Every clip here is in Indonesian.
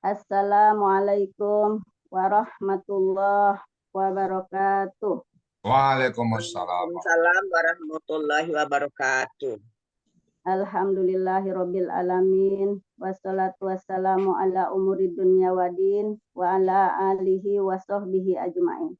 Assalamualaikum warahmatullahi wabarakatuh. Waalaikumsalam. Waalaikumsalam warahmatullahi wabarakatuh. Alhamdulillahirabbil alamin. Wassalatu wassalamu ala umuri dunya wadin wa ala alihi wa sahbihi ajmain.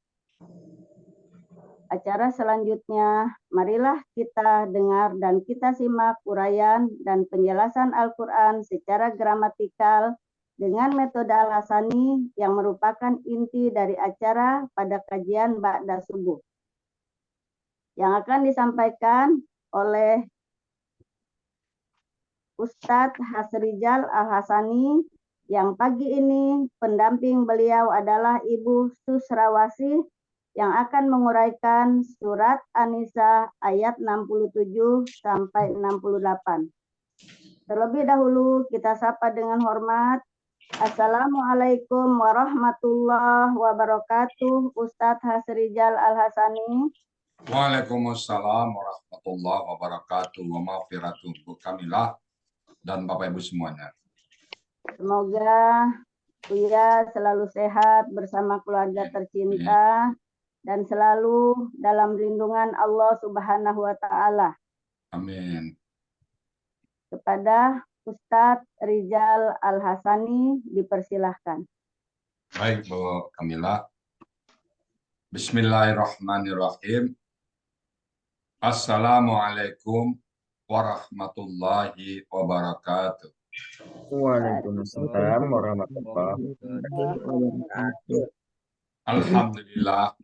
Acara selanjutnya, marilah kita dengar dan kita simak uraian dan penjelasan Al-Quran secara gramatikal dengan metode Al-Hasani yang merupakan inti dari acara pada kajian Ba'da Subuh. Yang akan disampaikan oleh Ustadz Hasrijal Al-Hasani yang pagi ini pendamping beliau adalah Ibu Susrawasi yang akan menguraikan surat An-Nisa ayat 67 sampai 68. Terlebih dahulu kita sapa dengan hormat. Assalamualaikum warahmatullahi wabarakatuh. Ustadz Hasrijal Al-Hasani. Waalaikumsalam warahmatullahi wabarakatuh. Wa maghfiratuh kamilah dan Bapak Ibu semuanya. Semoga Buya selalu sehat bersama keluarga tercinta dan selalu dalam lindungan Allah Subhanahu wa taala. Amin. Kepada Ustadz Rizal Al-Hasani dipersilahkan. Baik Bu Kamilah. Bismillahirrahmanirrahim. Assalamualaikum warahmatullahi wabarakatuh. Waalaikumsalam warahmatullahi wabarakatuh. Alhamdulillah.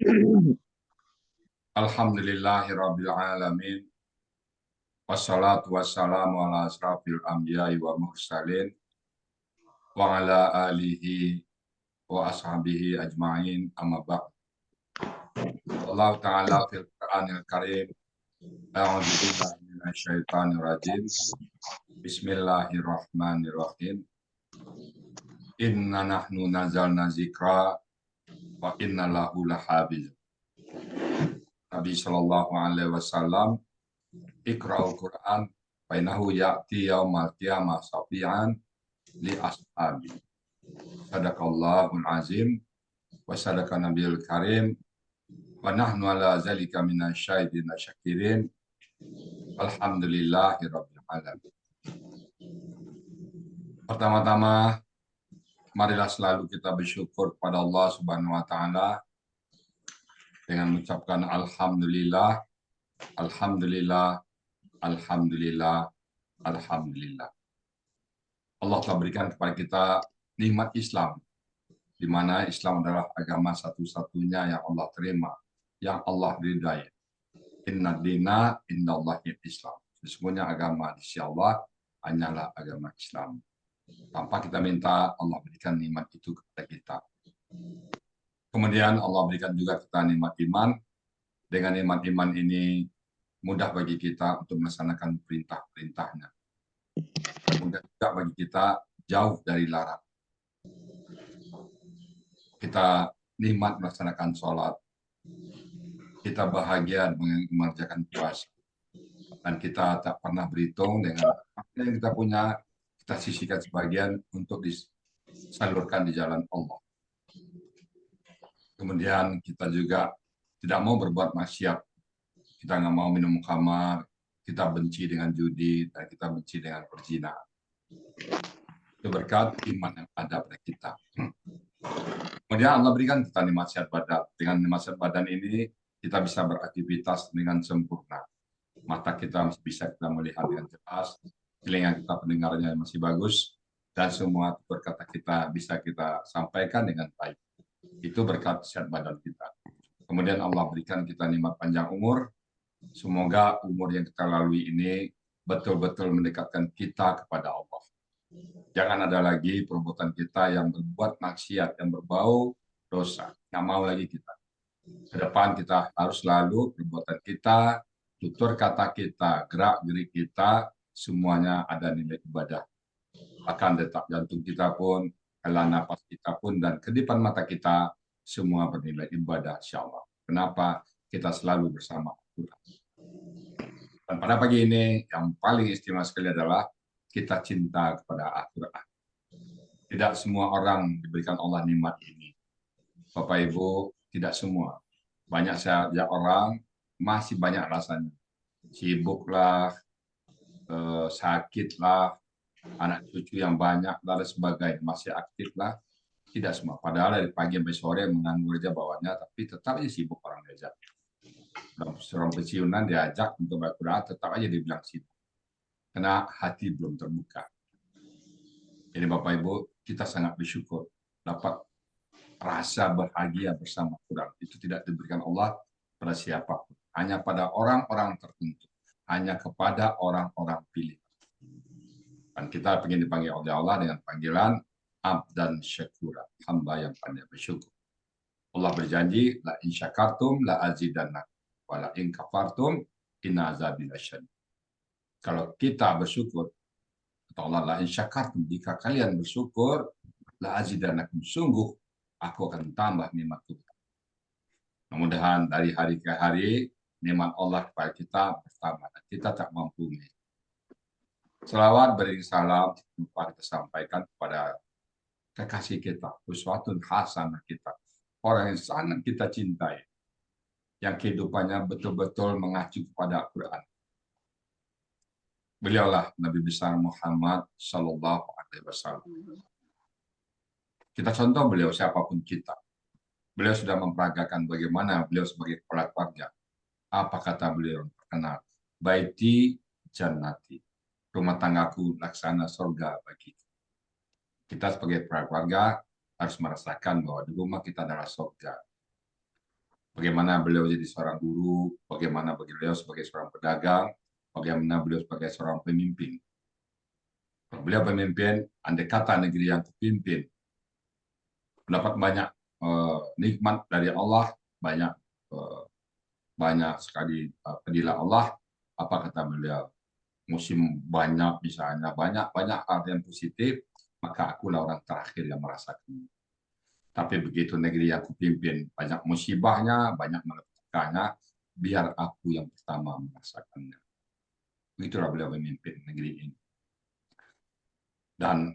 Alhamdulillahirabbil alamin. Wassalatu wassalamu ala asrafil anbiya'i wa mursalin wa ala alihi wa ashabihi ajma'in amma ba'd. Allah Ta'ala fil Qur'anil Karim. A'udzu billahi minasyaitonir rajim. Bismillahirrahmanirrahim. Inna nahnu nazzalna dzikra wa inna lahu lahafiz. Nabi sallallahu alaihi wasallam, Iqra'ul Qur'an fa innahu ya'ti yaumal qiyamah syafi'an li ashabi. Sadaqallahul azim wa sadaqa nabiyul karim wa nahnu ala zalika minasyahidin syakirin. Alhamdulillahirabbil alamin. Pertama-tama, marilah selalu kita bersyukur kepada Allah Subhanahu wa taala dengan mengucapkan alhamdulillah, alhamdulillah, alhamdulillah, alhamdulillah. Allah telah berikan kepada kita nikmat Islam, di mana Islam adalah agama satu-satunya yang Allah terima, yang Allah ridai. Inna dina indallahi Islam. Sesungguhnya agama di sisi Allah hanyalah agama Islam. Tanpa kita minta, Allah berikan nikmat itu kepada kita. Kemudian Allah berikan juga kita nikmat iman. Dengan nikmat iman ini mudah bagi kita untuk melaksanakan perintah-perintahnya. Mudah juga bagi kita jauh dari larangan. Kita nikmat melaksanakan sholat. Kita bahagia mengerjakan puasa. Dan kita tak pernah berhitung dengan apa yang kita punya, kita sisihkan sebagian untuk disalurkan di jalan Allah. Kemudian kita juga tidak mau berbuat maksiat. Kita nggak mau minum khamar, kita benci dengan judi, dan kita benci dengan berzina. Itu berkat iman yang ada pada kita. Kemudian Allah berikan kita nikmat sehat badan. Dengan nikmat sehat badan ini, kita bisa beraktivitas dengan sempurna. Mata kita masih bisa kita melihat dengan jelas, telinga kita pendengarannya masih bagus, dan semua berkata kita bisa kita sampaikan dengan baik. Itu berkat sehat badan kita. Kemudian Allah berikan kita nikmat panjang umur. Semoga umur yang kita lalui ini betul-betul mendekatkan kita kepada Allah. Jangan ada lagi perbuatan kita yang berbuat maksiat, yang berbau dosa. Nggak mau lagi kita. Ke depan kita harus selalu perbuatan kita, tutur kata kita, gerak-gerik kita, semuanya ada nilai ibadah. Bahkan detak jantung kita pun, hela nafas kita pun, dan kedipan mata kita, semua bernilai ibadah, insya Allah. Kenapa? Kita selalu bersama Al-Quran. Dan pada pagi ini, yang paling istimewa sekali adalah kita cinta kepada Al-Quran. Tidak semua orang diberikan Allah nikmat ini. Bapak Ibu, tidak semua. Banyak saja orang masih banyak alasannya. Sibuklah, sakitlah, anak cucu yang banyak, dan sebagainya. Masih aktiflah. Tidak semua. Padahal dari pagi sampai sore menganggur aja bawahnya, tapi tetap aja sibuk orang diajak. Orang pensiunan diajak untuk berkurang, tetap aja dibilang sibuk. Karena hati belum terbuka. Jadi Bapak Ibu, kita sangat bersyukur dapat rasa bahagia bersama Quran. Itu tidak diberikan Allah pada siapapun. Hanya pada orang-orang tertentu. Hanya kepada orang-orang pilih. Dan kita ingin dipanggil oleh Allah dengan panggilan abdan syakura, hamba yang pandai bersyukur. Allah berjanji, la in syakartum la azidannakum wa la in kafartum inna azabi lasyadid. Kalau kita bersyukur, kata Allah, la in syakartum, jika kalian bersyukur, la azidannakum, sungguh aku akan tambah nikmatku. Mudah-mudahan dari hari ke hari nikmat Allah kepada kita bertambah. Kita tak mampu. Selawat beri salam kita sampaikan kepada kekasih kita, uswatun hasanah kita, orang yang sangat kita cintai, yang kehidupannya betul-betul mengacu kepada Al-Quran. Beliaulah Nabi besar Muhammad Sallallahu Alaihi Wasallam. Kita contoh beliau siapapun kita. Beliau sudah memperagakan bagaimana beliau sebagai kepala keluarga. Apa kata beliau terkenal? Baiti jannati. Rumah tanggaku laksana surga bagi kita sebagai keluarga harus merasakan bahwa di rumah kita adalah surga. Bagaimana beliau jadi seorang guru, bagaimana beliau sebagai seorang pedagang, bagaimana beliau sebagai seorang pemimpin. Kalau beliau pemimpin, andai kata negeri yang kepimpin mendapat banyak nikmat dari Allah, banyak sekali padilah Allah. Apa kata beliau? Musim banyak misalnya, banyak hal yang positif, maka akulah orang terakhir yang merasakan. Tapi begitu negeri yang kupimpin, banyak musibahnya, banyak malapetaka, biar aku yang pertama merasakannya. Begitulah beliau memimpin negeri ini. Dan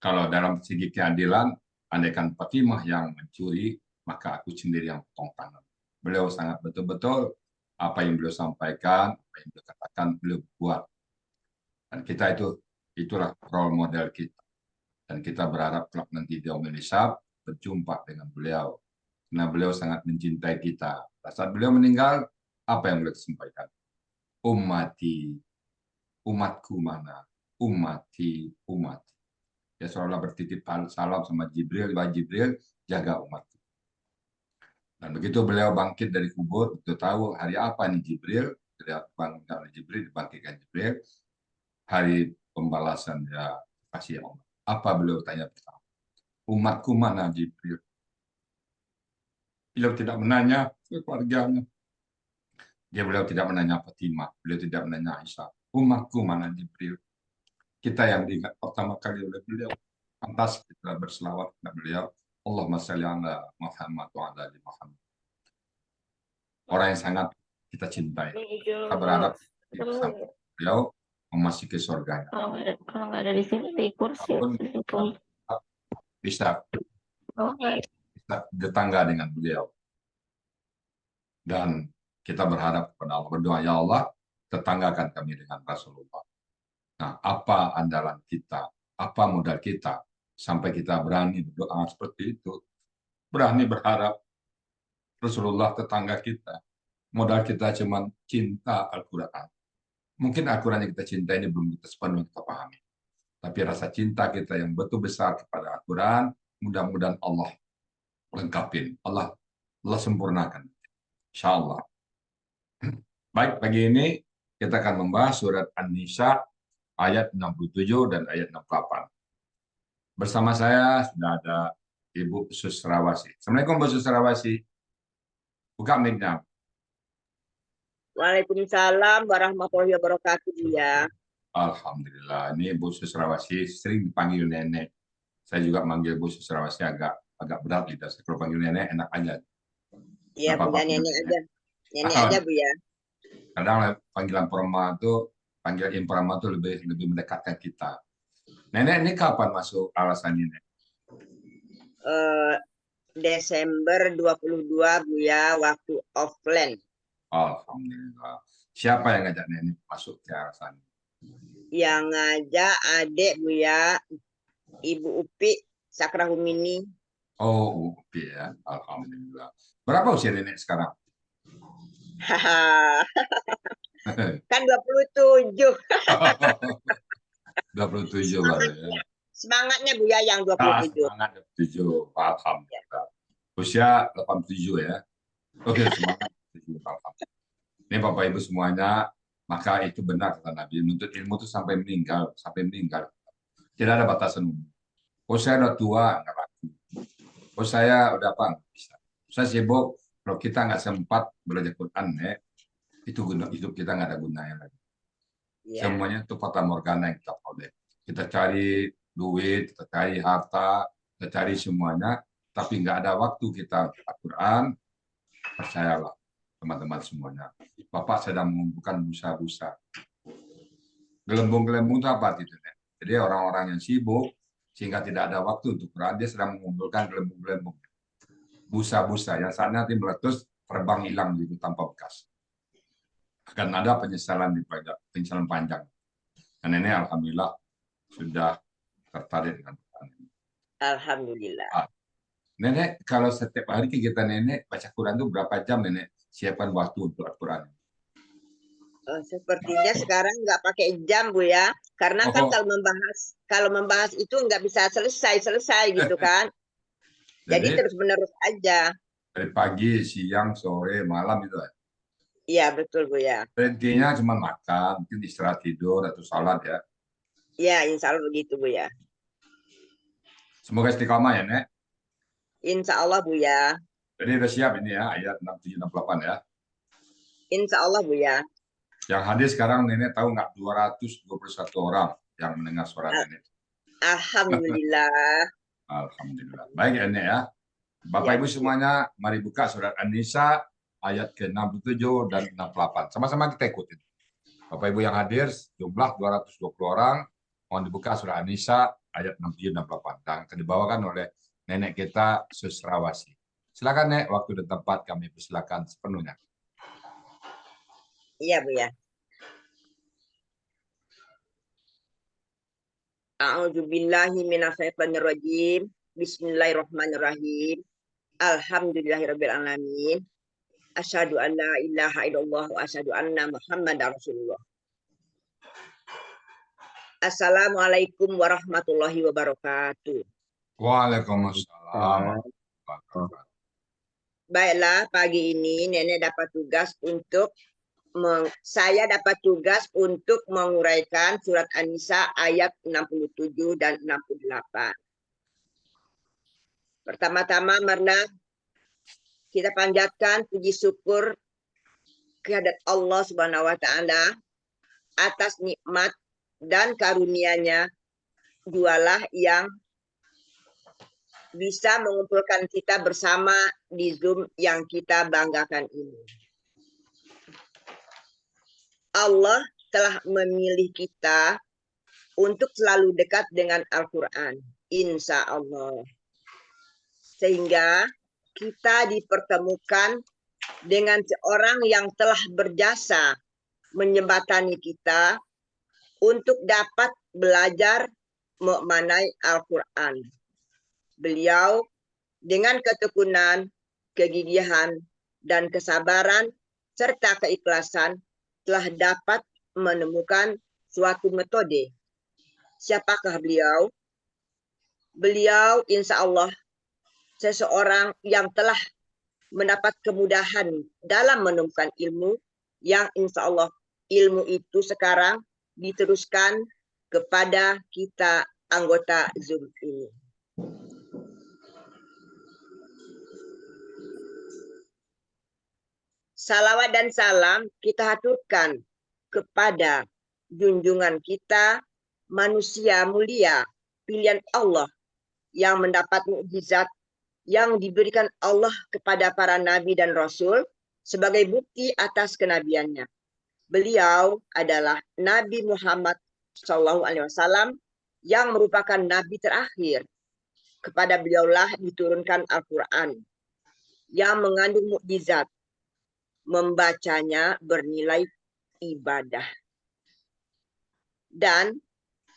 kalau dalam segi keadilan, andaikan Fatimah yang mencuri, maka aku sendiri yang potong tangan. Beliau sangat betul-betul apa yang beliau sampaikan, apa yang beliau katakan, beliau buat. Dan kita itulah role model kita. Dan kita berharap kelak nanti di yaumil hisab berjumpa dengan beliau. Karena beliau sangat mencintai kita. Saat beliau meninggal, apa yang beliau sampaikan? Ummati, umatku mana? Ummati. Ya seolah bertitip salam sama Jibril, wahai Jibril, jaga umatku. Dan begitu beliau bangkit dari kubur, itu tahu hari apa nih Jibril, dibangkitkan Jibril, hari pembalasan ya kasih Allah. Apa beliau tanya pertama? Umatku mana Jibril? Beliau tidak menanya ke keluarganya. Beliau tidak menanya Fatimah, beliau tidak menanya Aisyah. Umatku mana Jibril? Kita yang diingat pertama kali oleh beliau. Pantas kita berselawat kepada beliau. Allahumma shalli ala Muhammad wa ala ali Muhammad. Orang yang sangat kita cintai. Kita berharap beliau memasuki surganya. Kalau nggak ada di sini di kursi Bisa tetangga dengan beliau. Dan kita berharap kepada Allah, berdoa, ya Allah, tetanggakan kami dengan Rasulullah. Nah, apa andalan kita? Apa modal kita? Sampai kita berani berdoa seperti itu. Berani berharap Rasulullah tetangga kita. Modal kita cuma cinta Al-Quran. Mungkin Al-Quran yang kita cinta ini belum kita sepenuhnya kita pahami. Tapi rasa cinta kita yang betul besar kepada Al-Quran, mudah-mudahan Allah lengkapin. Allah sempurnakan. Insya Allah. Baik, pagi ini kita akan membahas surat An-Nisa ayat 67 dan ayat 68. Bersama saya sudah ada Ibu Susrawasi. Assalamualaikum Bu Susrawasi. Buka mic-nya. Waalaikumsalam warahmatullahi wabarakatuh ya. Alhamdulillah. Ini Bu Susrawasi sering dipanggil nenek. Saya juga manggil Bu Susrawasi agak berat lidah. Kalau panggil nenek enak aja. Iya, punya nenek aja. Nenek aja Bu ya. Kadang panggilan Prama itu, panggil Imprama itu lebih mendekatkan kita. Nenek ini kapan masuk alasan ini? Desember 22 Buya, waktu offline. Alhamdulillah. Siapa yang ngajak nenek masuk ke alasan? Yang ngajak adik Buya, Ibu Upi Sakrahumini. Oh, Upi ya. Alhamdulillah. Berapa usia nenek sekarang? Kan 27. 27 baru ya. Semangatnya Buya yang 27. Semangat 27. Alhamdulillah. Usia 87 ya. Oke, semangat 87. Alhamdulillah. Ini Bapak Ibu semuanya, maka itu benar kata Nabi, menuntut ilmu itu sampai meninggal, Tidak ada batasan umur. Oh saya udah tua, nggak laku. Oh saya udah apa, nggak bisa. Saya sibuk, kalau kita nggak sempat belajar Quran, itu hidup kita nggak ada gunanya lagi. Ya. Semuanya itu fata morgana yang kita peroleh. Kita cari duit, kita cari harta, kita cari semuanya, tapi nggak ada waktu kita Al-Quran, percayalah teman-teman semuanya. Bapak sedang mengumpulkan busa-busa. Gelembung-gelembung itu apa itu? Jadi orang-orang yang sibuk sehingga tidak ada waktu untuk Quran, dia sedang mengumpulkan gelembung-gelembung. Busa-busa yang saatnya nanti meletus, terbang hilang gitu tanpa bekas. Akan ada penyesalan panjang. Dan ini alhamdulillah sudah tertarik dengan Quran. Alhamdulillah. Nenek, kalau setiap hari kegiatan nenek baca Quran itu berapa jam nenek siapkan waktu untuk Al-Quran? Sepertinya sekarang nggak pakai jam Bu ya, karena kan kalau membahas itu nggak bisa selesai gitu kan. Jadi terus menerus aja. Dari pagi, siang, sore, malam itu. Iya betul Bu ya. Intinya cuma makan, mungkin istirahat tidur atau salat ya. Iya insya Allah begitu Bu ya. Semoga istiqamah ya Nek. Insya Allah Bu ya. Jadi udah siap ini ya ayat 67-68 ya. Insya Allah Bu ya. Yang hadir sekarang nenek tahu nggak 221 orang yang mendengar suara nenek. Alhamdulillah. Alhamdulillah. Baik ya Nek ya. Bapak Ibu semuanya mari buka surat An-Nisa ayat ke-67 dan 68. Sama-sama kita ikutin. Bapak Ibu yang hadir jumlah 220 orang. Mohon dibuka surat An-Nisa ayat 67 dan 68. Dan akan dibawakan oleh nenek kita Susrawasi. Silakan Nek, waktu dan tempat kami persilakan sepenuhnya. Iya Bu ya. A'udzubillahi minasyaitonirrajim. Bismillahirrahmanirrahim. Alhamdulillahirabbil alamin. Asyhadu an la ilaha illallah wa asyhadu anna Muhammadar Rasulullah. Assalamualaikum warahmatullahi wabarakatuh. Waalaikumsalam. Baiklah, pagi ini nenek dapat tugas untuk menguraikan surat An-Nisa ayat 67 dan 68. Pertama-tama marilah kita panjatkan puji syukur kehadirat Allah Subhanahu wa taala atas nikmat dan karunia-Nya, jualah yang bisa mengumpulkan kita bersama di Zoom yang kita banggakan ini. Allah telah memilih kita untuk selalu dekat dengan Al-Quran, insya Allah. Sehingga kita dipertemukan dengan seorang yang telah berjasa menjembatani kita untuk dapat belajar memaknai Al-Quran. Beliau dengan ketekunan, kegigihan, dan kesabaran, serta keikhlasan telah dapat menemukan suatu metode. Siapakah beliau? Beliau insya Allah seseorang yang telah mendapat kemudahan dalam menemukan ilmu, yang insya Allah ilmu itu sekarang diteruskan kepada kita anggota Zoom ini. Salawat dan salam kita haturkan kepada junjungan kita, manusia mulia, pilihan Allah yang mendapat mukjizat yang diberikan Allah kepada para nabi dan rasul sebagai bukti atas kenabiannya. Beliau adalah Nabi Muhammad SAW yang merupakan nabi terakhir. Kepada beliaulah diturunkan Al-Quran yang mengandung mukjizat. Membacanya bernilai ibadah. Dan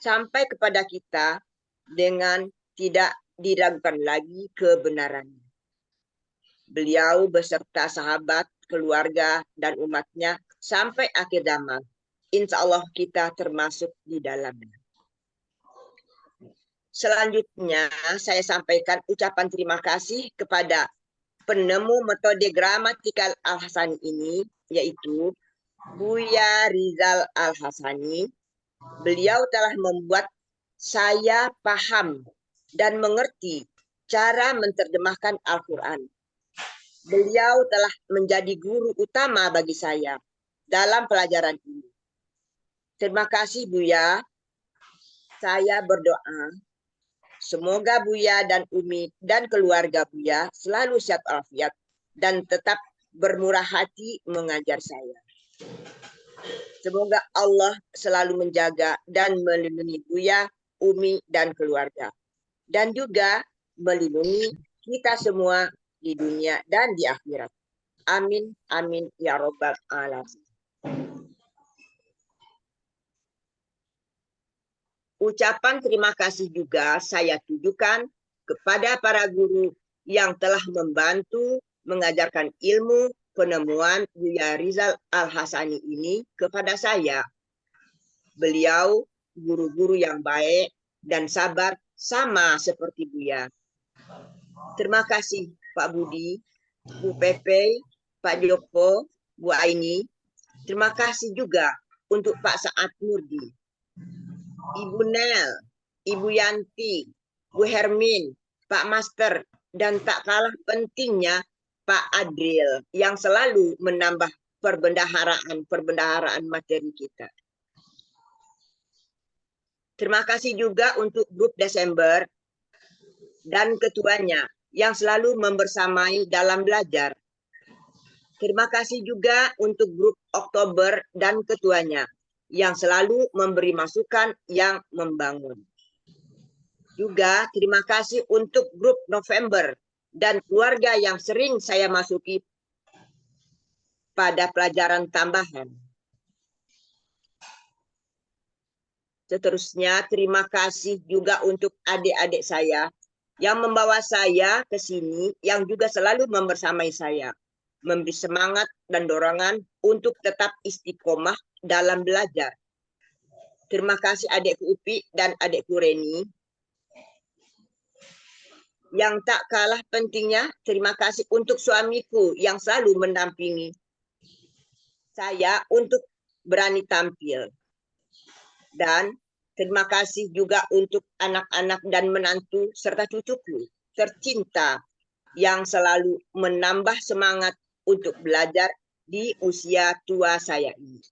sampai kepada kita dengan tidak diragukan lagi kebenarannya. Beliau beserta sahabat, keluarga, dan umatnya sampai akhir zaman. Insya Allah kita termasuk di dalamnya. Selanjutnya saya sampaikan ucapan terima kasih kepada penemu metode gramatikal Al-Hasani ini, yaitu Buya Rizal Al-Hasani. Beliau telah membuat saya paham dan mengerti cara menerjemahkan Al-Quran. Beliau telah menjadi guru utama bagi saya dalam pelajaran ini. Terima kasih Buya. Saya berdoa semoga Buya dan Umi dan keluarga Buya selalu sehat walafiat dan tetap bermurah hati mengajar saya. Semoga Allah selalu menjaga dan melindungi Buya, Umi, dan keluarga. Dan juga melindungi kita semua di dunia dan di akhirat. Amin, amin, ya Rabbal Alamin. Ucapan terima kasih juga saya tujukan kepada para guru yang telah membantu mengajarkan ilmu penemuan Buya Rizal Al-Hasani ini kepada saya. Beliau guru-guru yang baik dan sabar sama seperti Buya. Terima kasih Pak Budi, Bu Pepe, Pak Joko, Bu Aini. Terima kasih juga untuk Pak Saad Nurdi, Ibu Nel, Ibu Yanti, Bu Hermin, Pak Master, dan tak kalah pentingnya Pak Adril yang selalu menambah perbendaharaan materi kita. Terima kasih juga untuk grup Desember dan ketuanya yang selalu membersamai dalam belajar. Terima kasih juga untuk grup Oktober dan ketuanya yang selalu memberi masukan yang membangun. Juga terima kasih untuk grup November dan keluarga yang sering saya masuki pada pelajaran tambahan. Seterusnya terima kasih juga untuk adik-adik saya yang membawa saya ke sini, yang juga selalu membersamai saya, memberi semangat dan dorongan untuk tetap istiqomah dalam belajar. Terima kasih adikku Upi dan adikku Reni. Yang tak kalah pentingnya, terima kasih untuk suamiku yang selalu mendampingi saya untuk berani tampil. Dan terima kasih juga untuk anak-anak dan menantu serta cucuku tercinta yang selalu menambah semangat untuk belajar di usia tua saya ini.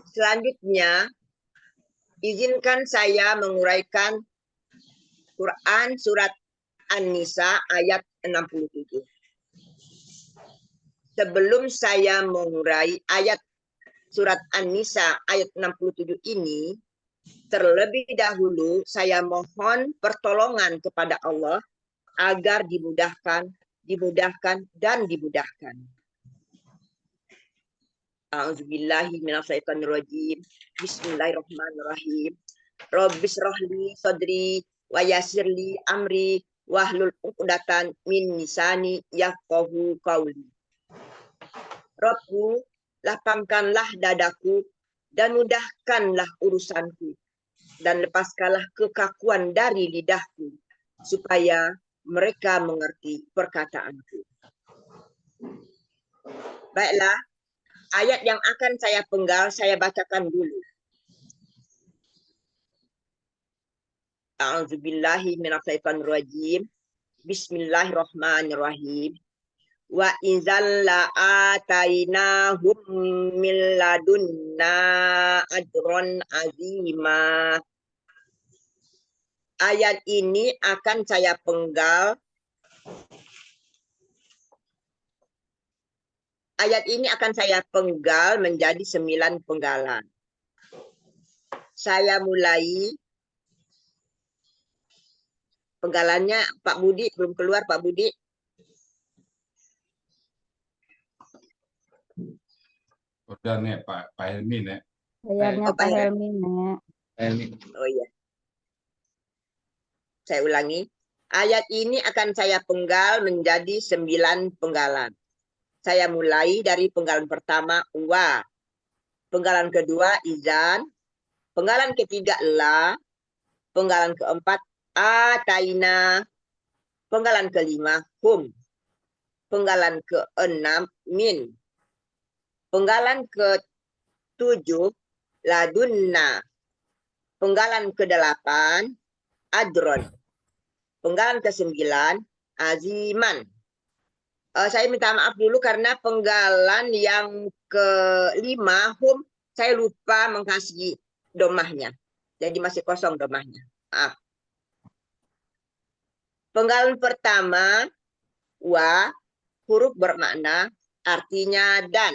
Selanjutnya, izinkan saya menguraikan Quran surat An-Nisa ayat 67. Sebelum saya mengurai ayat surat An-Nisa ayat 67 ini, terlebih dahulu saya mohon pertolongan kepada Allah agar dimudahkan, dan dimudahkan. A'udzubillahi minasyaitonirrajim. Bismillahirrahmanirrahim. Rabbis rohli sodri wa yasirli amri wahlul uqdatan min lisani yafqahu qauli. Rabbu, lapangkanlah dadaku dan mudahkanlah urusanku, dan lepaskanlah kekakuan dari lidahku, supaya mereka mengerti perkataanku. Baiklah, ayat yang akan saya penggal, saya bacakan dulu. A'udzubillahi minasyaitonirrajim. Bismillahirrahmanirrahim. Wa idzal la'atainahum min ladunna ajron azima. Ayat ini akan saya penggal. Ayat ini akan saya penggal menjadi 9 penggalan. Saya mulai. Penggalannya Pak Budi belum keluar, Pak Budi. Udah nih Pak Helmi nih. Layarnya Oh, Pak Pak Helmi, Nek. Oh iya. Saya ulangi. Ayat ini akan saya penggal menjadi 9 penggalan. Saya mulai dari penggalan pertama, wa. Penggalan kedua, izan. Penggalan ketiga, la. Penggalan keempat, ataina. Penggalan kelima, hum. Penggalan keenam, min. Penggalan ke-7, ladunna. Penggalan ke-8, adron. Penggalan ke-9, aziman. Saya minta maaf dulu karena penggalan yang ke-5, hum, saya lupa mengkasih domahnya. Jadi masih kosong domahnya. Maaf. Penggalan pertama, wa, huruf bermakna artinya dan.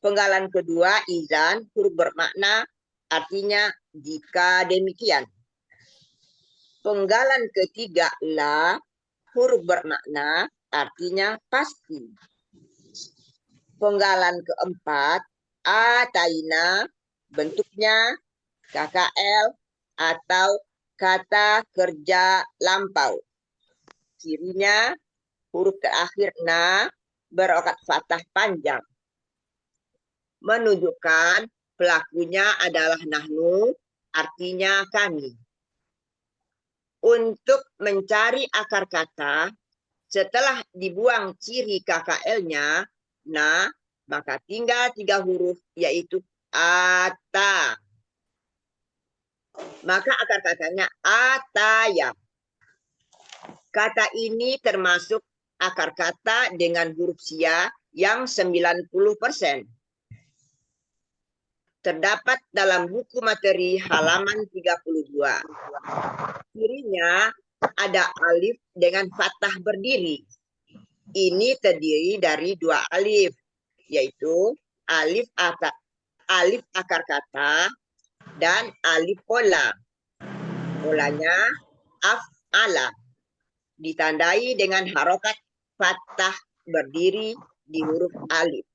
Penggalan kedua, izan, huruf bermakna artinya jika demikian. Penggalan ketiga, la, huruf bermakna artinya pasti. Penggalan keempat, ataina, bentuknya KKL atau kata kerja lampau. Cirinya huruf terakhir na berokat fathah panjang. Menunjukkan pelakunya adalah nahnu, artinya kami. Untuk mencari akar kata, setelah dibuang ciri KKL-nya, na, maka tinggal 3 huruf, yaitu ata. Maka akar katanya ataya. Kata ini termasuk akar kata dengan huruf sia yang 90%. Terdapat dalam buku materi halaman 32. Cirinya ada alif dengan fathah berdiri. Ini terdiri dari 2 alif, yaitu alif akar kata dan alif pola. Polanya af'ala. Ditandai dengan harokat fathah berdiri di huruf alif.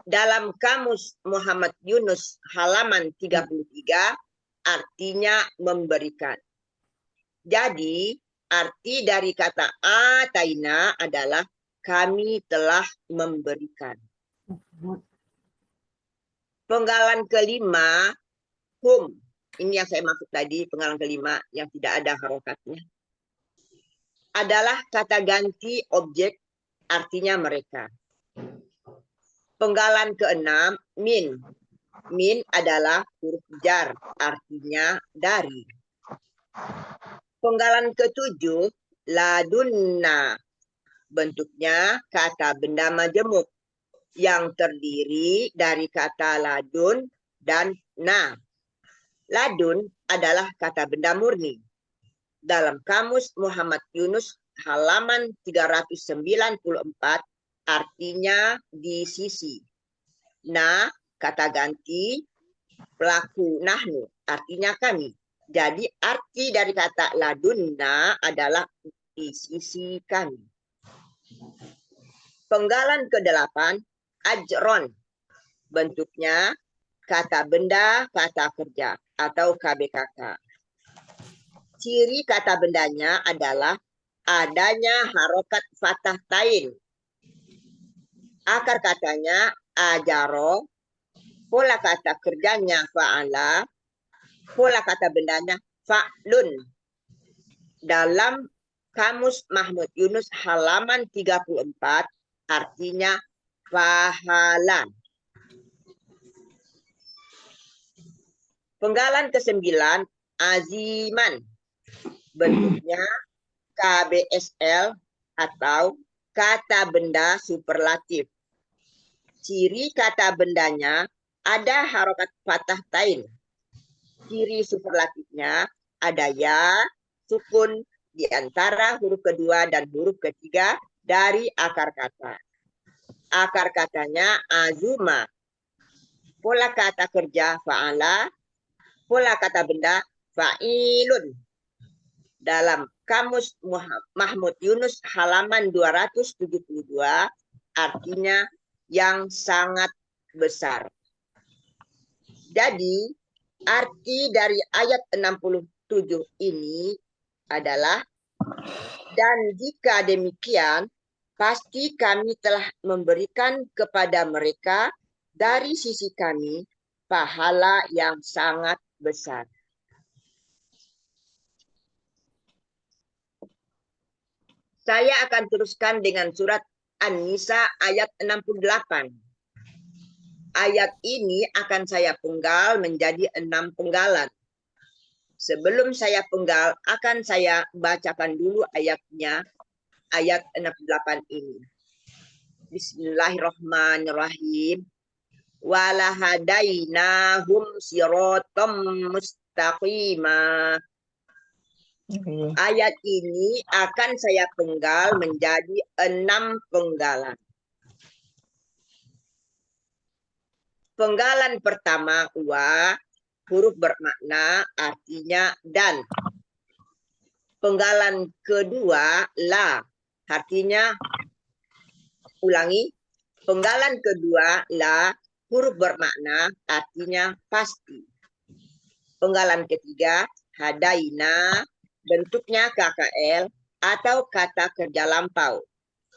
Dalam kamus Muhammad Yunus halaman 33, artinya memberikan. Jadi, arti dari kata ataina adalah kami telah memberikan. Penggalan kelima, hum. Ini yang saya maksud tadi, penggalan kelima yang tidak ada harokatnya. Adalah kata ganti objek, artinya mereka. Penggalan keenam, min. Min adalah huruf jar, artinya dari. Penggalan ketujuh, ladunna. Bentuknya kata benda majemuk yang terdiri dari kata ladun dan na. Ladun adalah kata benda murni. Dalam kamus Muhammad Yunus halaman 394, artinya di sisi. Na, kata ganti, pelaku nahnu, artinya kami. Jadi arti dari kata ladunna adalah di sisi kami. Penggalan ke-8, ajron. Bentuknya kata benda, kata kerja, atau KBKK. Ciri kata bendanya adalah adanya harokat fathah tain. Akar katanya ajaro, pola kata kerjanya fa'ala, pola kata bendanya fa'lun. Dalam kamus Mahmud Yunus halaman 34, artinya pahala. Penggalan ke-9, aziman. Bentuknya KBSL atau kata benda superlatif. Ciri kata bendanya ada harokat fathah tain. Ciri superlatifnya ada ya, sukun di antara huruf kedua dan huruf ketiga dari akar kata. Akar katanya azuma. Pola kata kerja fa'ala, pola kata benda fa'ilun. Dalam Kamus Mahmud Yunus halaman 272 artinya yang sangat besar. Jadi arti dari ayat 67 ini adalah, dan jika demikian pasti kami telah memberikan kepada mereka dari sisi kami pahala yang sangat besar. Saya akan teruskan dengan surat An-Nisa ayat 68. Ayat ini akan saya penggal menjadi 6 penggalan. Sebelum saya penggal, akan saya bacakan dulu ayatnya, ayat 68 ini. Bismillahirrahmanirrahim. Walahadainahum siratam mustaqimah. Ayat ini akan saya penggal menjadi 6 penggalan. Penggalan pertama wa, huruf bermakna artinya dan. Penggalan kedua la, artinya ulangi. Penggalan kedua la, huruf bermakna artinya pasti. Penggalan ketiga hadaina, bentuknya KKL atau kata kerja lampau.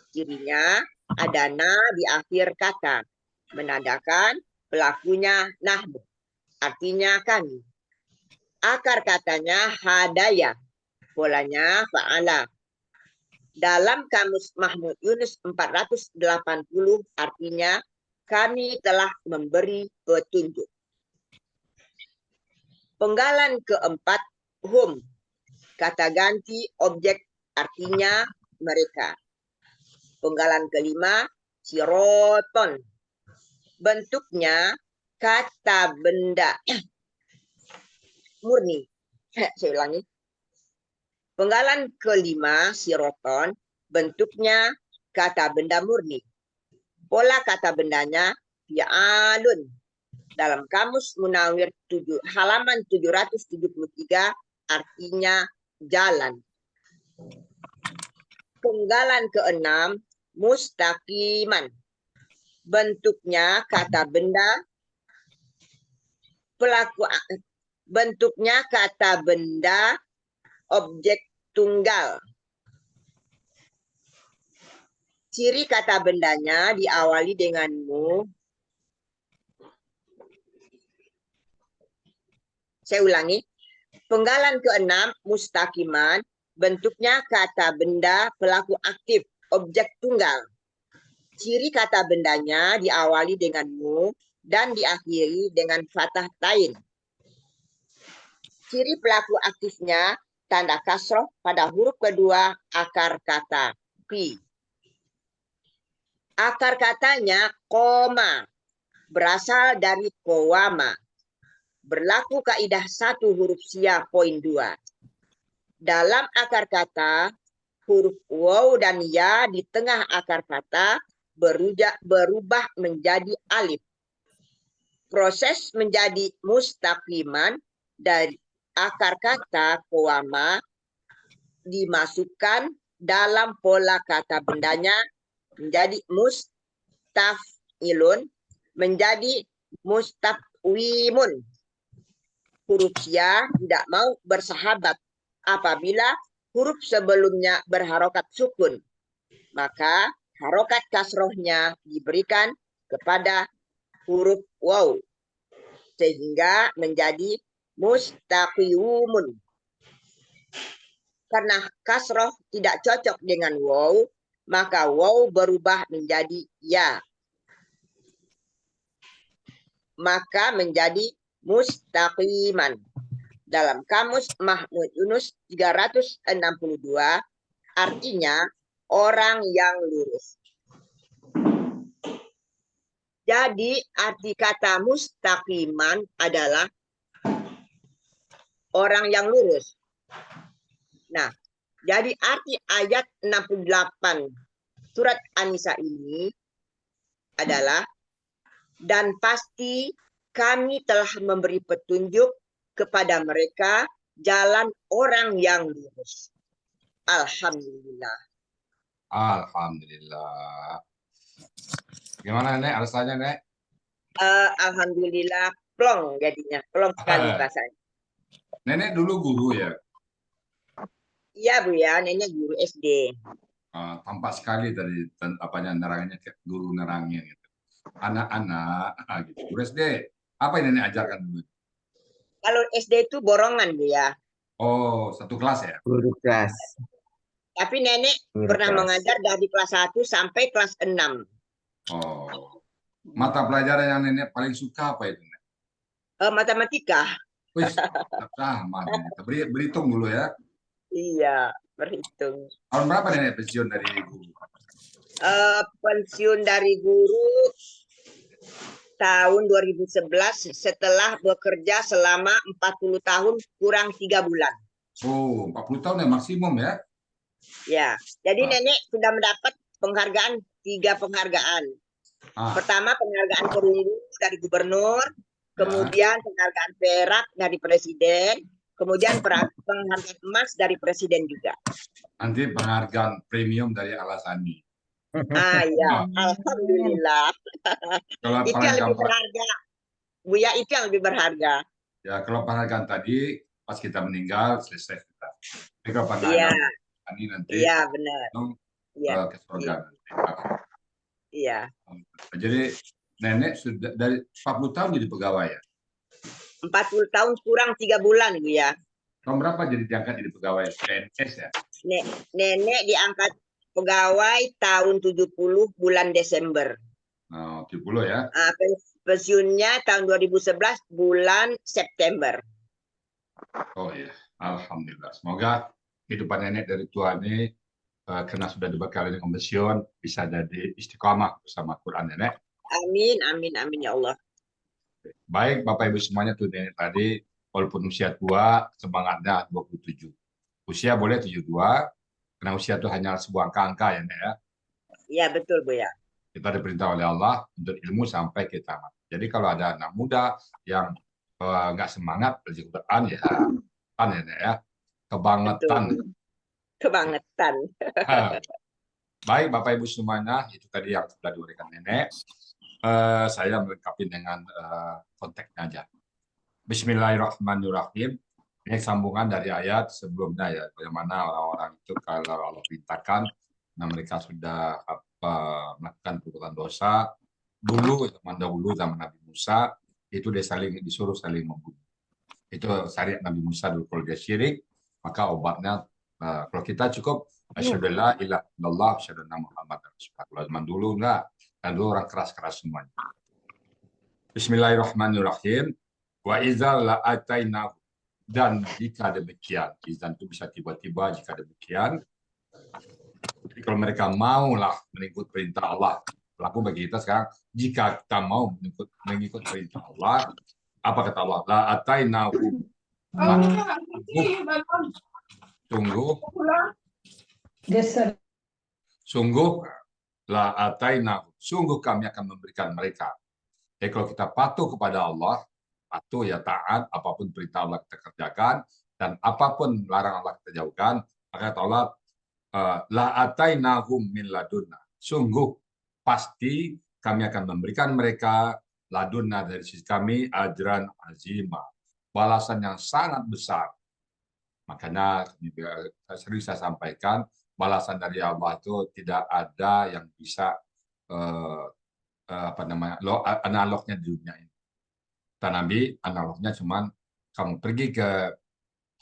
Cirinya ada na di akhir kata, menandakan pelakunya nahnu, artinya kami. Akar katanya hadaya, polanya fa'ala. Dalam Kamus Mahmud Yunus 480 artinya kami telah memberi petunjuk. Penggalan keempat hum, kata ganti objek artinya mereka. Penggalan kelima siroton, bentuknya kata benda murni. Saya ulangi. Penggalan kelima siroton, bentuknya kata benda murni. Pola kata bendanya fi'alun. Dalam Kamus Munawir halaman 773 artinya jalan. Penggalan keenam mustaqiman. Bentuknya kata benda bentuknya kata benda objek tunggal. Ciri kata bendanya diawali dengan mu. Saya ulangi. Penggalan keenam mustaqiman, bentuknya kata benda pelaku aktif objek tunggal. Ciri kata bendanya diawali dengan mu dan diakhiri dengan fathah tain. Ciri pelaku aktifnya tanda kasroh pada huruf kedua akar kata ki. Akar katanya koma, berasal dari kowama. Berlaku kaidah 1 huruf sia poin 2. Dalam akar kata, huruf waw dan ya di tengah akar kata berubah menjadi alif. Proses menjadi mustaqiman dari akar kata kowama dimasukkan dalam pola kata bendanya menjadi mustafilun, menjadi mustafwimun. Huruf ya tidak mau bersahabat apabila huruf sebelumnya berharokat sukun. Maka harokat kasrohnya diberikan kepada huruf waw. Sehingga menjadi mustaqiwumun. Karena kasroh tidak cocok dengan waw, maka waw berubah menjadi ya. Maka menjadi mustaqiman. Dalam Kamus Mahmud Yunus 362 artinya orang yang lurus. Jadi arti kata mustaqiman adalah orang yang lurus. Nah, jadi arti ayat 68 surat An-Nisa ini adalah dan pasti kami telah memberi petunjuk kepada mereka jalan orang yang lurus. Alhamdulillah. Alhamdulillah. Gimana Nek alasannya Nek? Alhamdulillah plong jadinya, plong sekali rasanya. Nenek dulu guru ya. Iya Bu ya, nenek guru SD. Tampak sekali tadi apanya nerangannya kayak guru nerangin gitu. Anak-anak gitu. Guru SD, apa yang nenek ajarkan dulu? Kalau SD itu borongan Bu ya. Oh, satu kelas ya? Guru kelas. Tapi nenek Guru pernah kelas. mengajar dari kelas 1 sampai kelas 6. Oh. Mata pelajaran yang nenek paling suka apa itu? Matematika. Wih, sama nenek. Berhitung dulu ya. Iya, berhitung. Tahun berapa nenek pensiun dari guru? Pensiun dari guru tahun 2011 setelah bekerja selama 40 tahun kurang 3 bulan. Oh, 40 tahun ya maksimum ya? Ya, jadi nenek sudah mendapat penghargaan 3 penghargaan. Pertama penghargaan perunggu dari gubernur, kemudian penghargaan perak dari presiden, kemudian penghargaan emas dari presiden juga. Nanti penghargaan premium dari Alasani. Ya, alhamdulillah. Kalau itu yang lebih berharga. Bu ya, itu yang lebih berharga. Ya, kalau penghargaan tadi pas kita meninggal selesai kita. Tapi kalau penghargaan ini nanti benar. ke surga nanti. Iya. Jadi nenek sudah dari 40 tahun jadi pegawai ya? 40 tahun kurang 3 bulan Bu ya. Tahun berapa jadi diangkat jadi pegawai PNS ya? Nenek diangkat pegawai tahun 70 bulan Desember. 70 ya? Pensiunnya tahun 2011 bulan September. Oh iya, alhamdulillah. Semoga kehidupan nenek dari tua ini karena sudah dibekali dengan pensiun bisa jadi istiqamah bersama Quran nenek. Amin, amin, amin ya Allah. Baik Bapak Ibu semuanya tuh nenek tadi walaupun usia tua semangatnya 27. Usia boleh 72 karena usia itu hanya sebuah angka ya Nek ya. Iya betul Bu ya. Kita diperintah oleh Allah untuk ilmu sampai kita mati. Jadi kalau ada anak muda yang nggak semangat belajar Quran ya, kan ya Nek ya, kebangetan. Betul. Kebangetan. Baik Bapak Ibu semuanya, itu tadi yang sudah diberikan nenek. Saya melengkapi dengan konteksnya aja. Bismillahirrahmanirrahim. Ini sambungan dari ayat sebelumnya ya, bagaimana orang-orang itu kalau Allah perintahkan, nah mereka sudah melakukan perbuatan dosa dulu zaman dahulu zaman Nabi Musa itu disuruh saling membunuh. Itu syariat Nabi Musa dulu kalau dia syirik maka obatnya kalau kita cukup asyhadu la ilaha illallah asyhadu anna muhammadar rasulullah. Zaman dulu enggak, dan dulu orang keras-keras semuanya. Bismillahirrahmanirrahim. Wa iza la'ataina, dan jika demikian, izan itu bisa tiba-tiba jika demikian. Jadi kalau mereka maulah mengikut perintah Allah, pelaku bagi kita sekarang, jika kita mau mengikut perintah Allah, apa kata Allah? La'ataina sungguh sungguh kami akan memberikan mereka. Jadi kalau kita patuh kepada Allah, patuh ya taat, apapun perintah Allah kita kerjakan, dan apapun larangan Allah kita jauhkan, maka kata Allah, la'atainahum min ladunna. Sungguh pasti kami akan memberikan mereka ladunna dari sisi kami ajran azima, balasan yang sangat besar. Makanya sering saya sampaikan, balasan dari Allah itu tidak ada yang bisa analognya di dunia ini. Kata Nabi, analognya cuman kamu pergi ke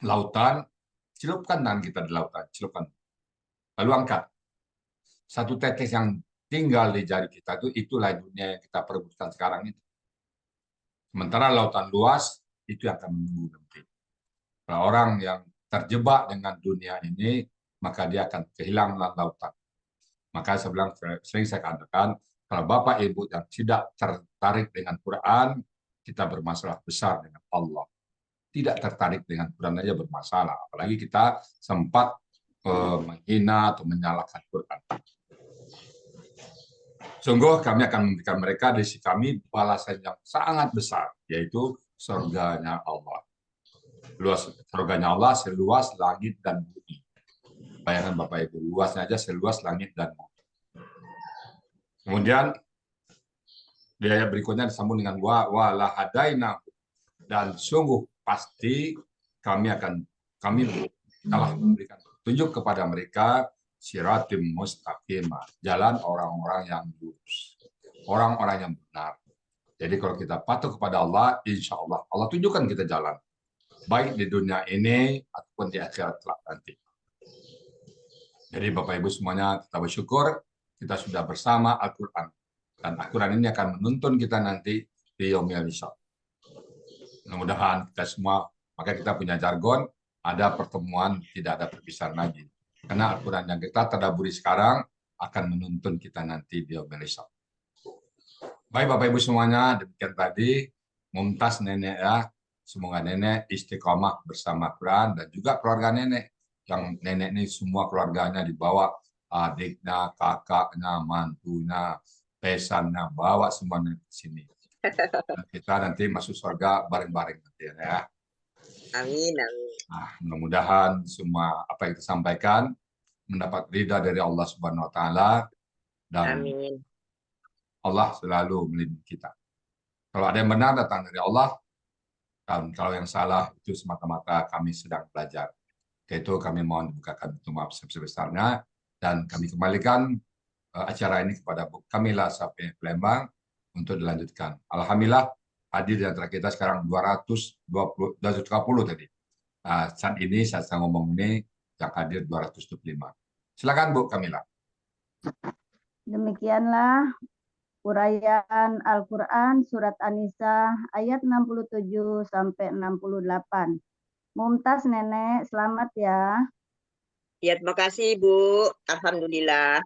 lautan, celupkan tangan kita di lautan, celupkan. Lalu angkat. Satu tetes yang tinggal di jari kita itulah dunia yang kita perebutkan sekarang itu. Sementara lautan luas, itu yang akan menunggu nanti. Kalau orang yang terjebak dengan dunia ini, maka dia akan kehilangan lautan. Maka sering saya katakan, kalau Bapak Ibu yang tidak tertarik dengan Quran, kita bermasalah besar dengan Allah. Tidak tertarik dengan Quran aja bermasalah. Apalagi kita sempat menghina atau menyalahkan Quran. Sungguh kami akan memberikan mereka dari sisi kami balasan yang sangat besar, yaitu surganya Allah. Luas surganya Allah seluas langit dan bumi. Bayangkan Bapak Ibu, luasnya aja seluas langit dan bumi. Kemudian di ayat berikutnya disambung dengan wa la hadaina, dan sungguh pasti kami telah memberikan petunjuk kepada mereka siratim mustaqimah, jalan orang-orang yang lurus, orang-orang yang benar. Jadi kalau kita patuh kepada Allah, insya Allah Allah tunjukkan kita jalan, baik di dunia ini ataupun di akhirat kelak nanti. Jadi Bapak Ibu semuanya, kita bersyukur kita sudah bersama Al-Quran, dan Al-Quran ini akan menuntun kita nanti di yaumil hisab. Mudah-mudahan kita semua, maka kita punya jargon, ada pertemuan, tidak ada perpisahan lagi. Karena Al-Quran yang kita tadaburi sekarang akan menuntun kita nanti di yaumil hisab. Baik Bapak Ibu semuanya, demikian tadi Mumtaz nenek ya. Semoga nenek istiqomah bersama Quran dan juga keluarga nenek. Yang nenek ini semua keluarganya dibawa, adiknya, kakaknya, mantunya, pesannya, bawa semua ke sini. Dan kita nanti masuk surga bareng-bareng nanti ya. Amin, amin. Nah, mudah-mudahan semua apa yang kita sampaikan mendapat ridha dari Allah Subhanahu wa taala, dan Amin. Allah selalu melindungi kita. Kalau ada yang benar datang dari Allah, dan kalau yang salah itu semata-mata kami sedang belajar. Itu kami mohon dibukakan pintu maaf sebesar-besarnya, dan kami kembalikan acara ini kepada Bu Kamila Safi Palembang untuk dilanjutkan. Alhamdulillah hadir di antara kita sekarang 230 tadi. Saat ini saat saya ngomong ini yang hadir 225. Silakan Bu Kamila. Demikianlah uraian Al-Quran Surat An-Nisa ayat 67 sampai 68. Mumtaz Nenek, selamat ya. Ya, terima kasih Bu. Alhamdulillah.